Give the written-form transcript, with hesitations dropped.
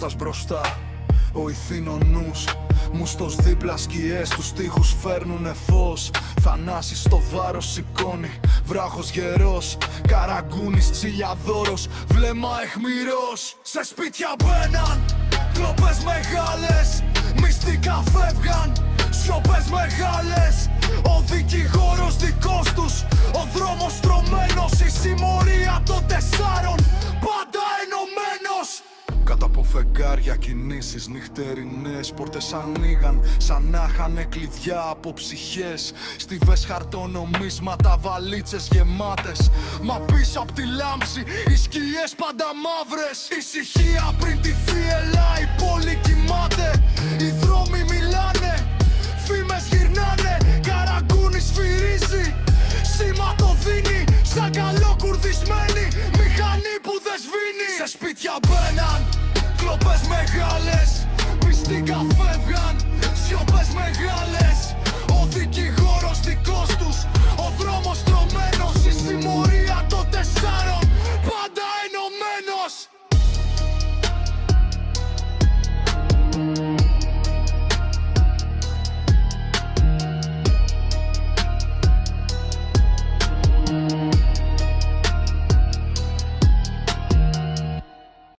Κώστας μπροστά, ο ηθήνων νους. Μουστος δίπλα σκιές, τους τοίχους φέρνουνε φως. Θανάσης στο βάρος σηκώνει, βράχος γερός. Καραγκούνης τσιλιαδόρος, βλέμμα αιχμηρός. Σε σπίτια μπαίναν, κλοπές μεγάλες. Μυστικά φεύγαν, σιωπές μεγάλες. Ο δικηγόρος δικός τους, ο δρόμος στρωμένος. Η συμμορία των 4, πάντα ενωμένος. Κάτω από φεγγάρια κινήσεις νυχτερινές. Πόρτες ανοίγαν σαν να είχανε κλειδιά από ψυχές. Στιβές χαρτονομίσματα, βαλίτσες γεμάτες. Μα πίσω απ' τη λάμψη οι σκιές πάντα μαύρες. Ησυχία πριν τη θύελα υπό